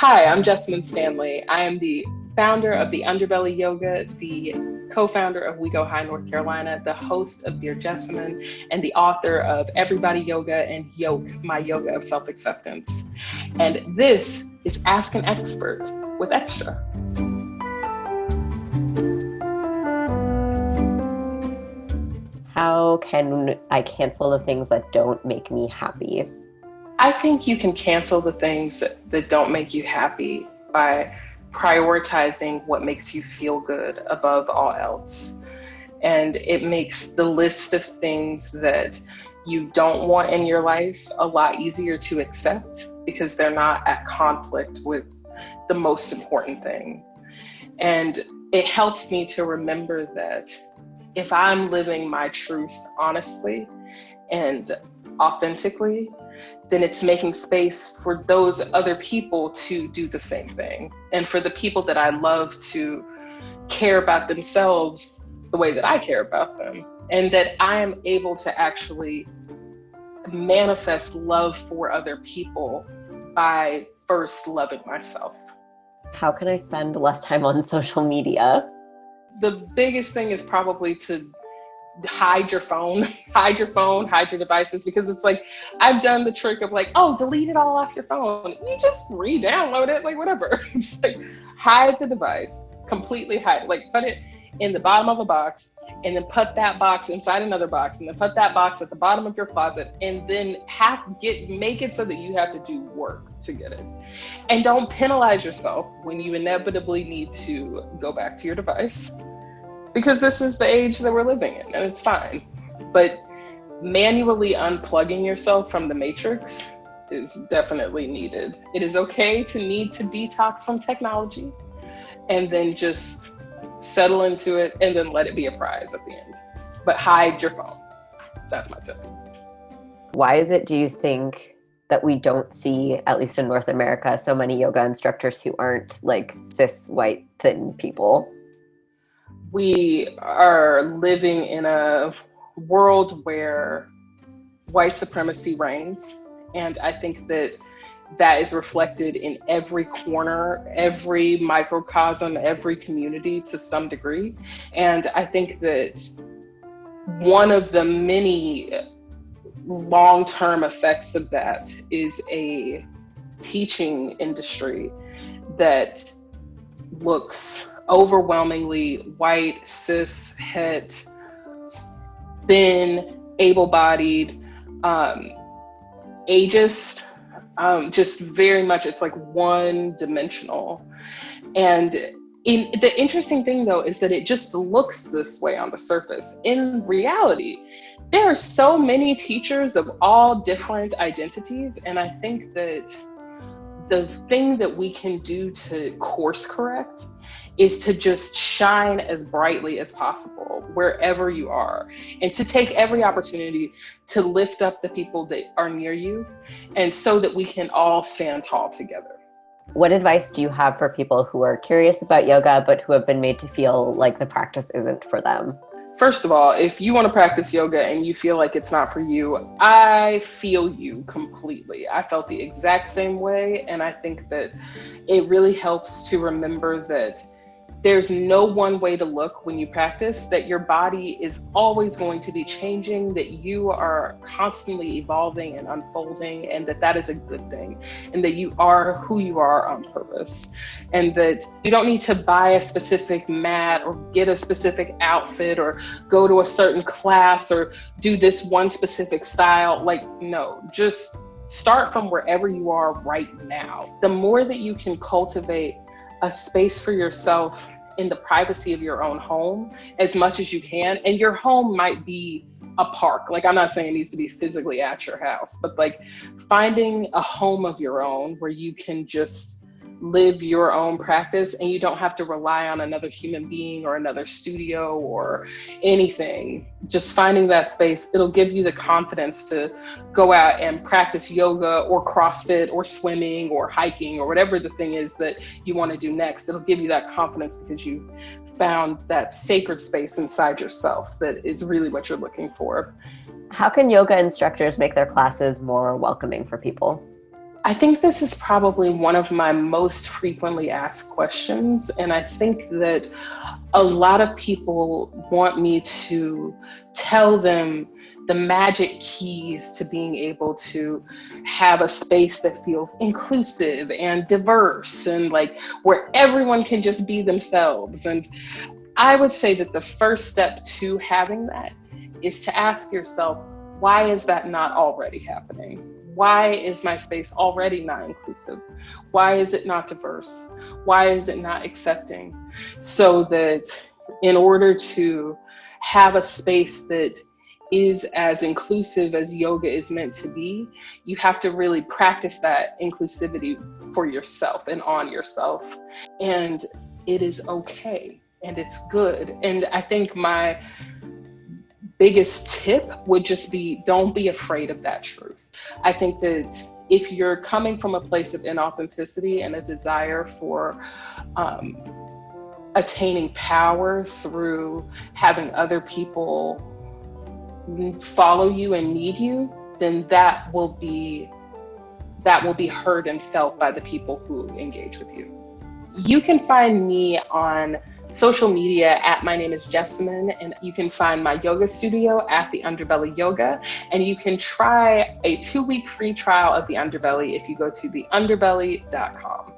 Hi, I'm Jessamyn Stanley. I am the founder of the Underbelly Yoga, the co-founder of We Go High North Carolina, the host of Dear Jessamyn, and the author of Everybody Yoga and Yoke, My Yoga of Self-Acceptance. And this is Ask an Expert with Xtra. How can I cancel the things that don't make me happy? I think you can cancel the things that don't make you happy by prioritizing what makes you feel good above all else. And it makes the list of things that you don't want in your life a lot easier to accept because they're not at conflict with the most important thing. And it helps me to remember that if I'm living my truth honestly and authentically, then it's making space for those other people to do the same thing. And for the people that I love to care about themselves the way that I care about them. And that I am able to actually manifest love for other people by first loving myself. How can I spend less time on social media? The biggest thing is probably to hide your phone, hide your devices, because it's like, I've done the trick of like, oh, delete it all off your phone. You just re-download it, like whatever. It's like, hide the device, completely hide, like put it in the bottom of a box and then put that box inside another box and then put that box at the bottom of your closet and then make it so that you have to do work to get it. And don't penalize yourself when you inevitably need to go back to your device, because this is the age that we're living in and it's fine. But manually unplugging yourself from the matrix is definitely needed. It is okay to need to detox from technology and then just settle into it and then let it be a prize at the end. But hide your phone. That's my tip. Why is it, do you think, that we don't see, at least in North America, so many yoga instructors who aren't like cis, white, thin people? We are living in a world where white supremacy reigns. And I think that is reflected in every corner, every microcosm, every community to some degree. And I think that one of the many long-term effects of that is a teaching industry that looks overwhelmingly white, cis, het, thin, able-bodied, ageist, just very much, it's like one-dimensional. And the interesting thing though is that it just looks this way on the surface. In reality, there are so many teachers of all different identities, and I think that the thing that we can do to course correct is to just shine as brightly as possible wherever you are, and to take every opportunity to lift up the people that are near you, and so that we can all stand tall together. What advice do you have for people who are curious about yoga, but who have been made to feel like the practice isn't for them? First of all, if you want to practice yoga and you feel like it's not for you, I feel you completely. I felt the exact same way. And I think that it really helps to remember that there's no one way to look when you practice, that your body is always going to be changing, that you are constantly evolving and unfolding, and that is a good thing, and that you are who you are on purpose, and that you don't need to buy a specific mat or get a specific outfit or go to a certain class or do this one specific style. Like, no, just start from wherever you are right now. The more that you can cultivate a space for yourself in the privacy of your own home as much as you can. And your home might be a park. Like, I'm not saying it needs to be physically at your house, but like finding a home of your own where you can just live your own practice and you don't have to rely on another human being or another studio or anything. Just finding that space, it'll give you the confidence to go out and practice yoga or CrossFit or swimming or hiking or whatever the thing is that you want to do next. It'll give you that confidence because you found that sacred space inside yourself that is really what you're looking for. How can yoga instructors make their classes more welcoming for people? I think this is probably one of my most frequently asked questions. And I think that a lot of people want me to tell them the magic keys to being able to have a space that feels inclusive and diverse and like where everyone can just be themselves. And I would say that the first step to having that is to ask yourself, why is that not already happening? Why is my space already not inclusive? Why is it not diverse? Why is it not accepting? So that in order to have a space that is as inclusive as yoga is meant to be, you have to really practice that inclusivity for yourself and on yourself. And it is okay and it's good. And I think my biggest tip would just be, don't be afraid of that truth. I think that if you're coming from a place of inauthenticity and a desire for attaining power through having other people follow you and need you, then that will be heard and felt by the people who engage with you. You can find me on social media at my name is Jessamyn, and you can find my yoga studio at the Underbelly Yoga, and you can try a 2-week free trial of the Underbelly if you go to theunderbelly.com.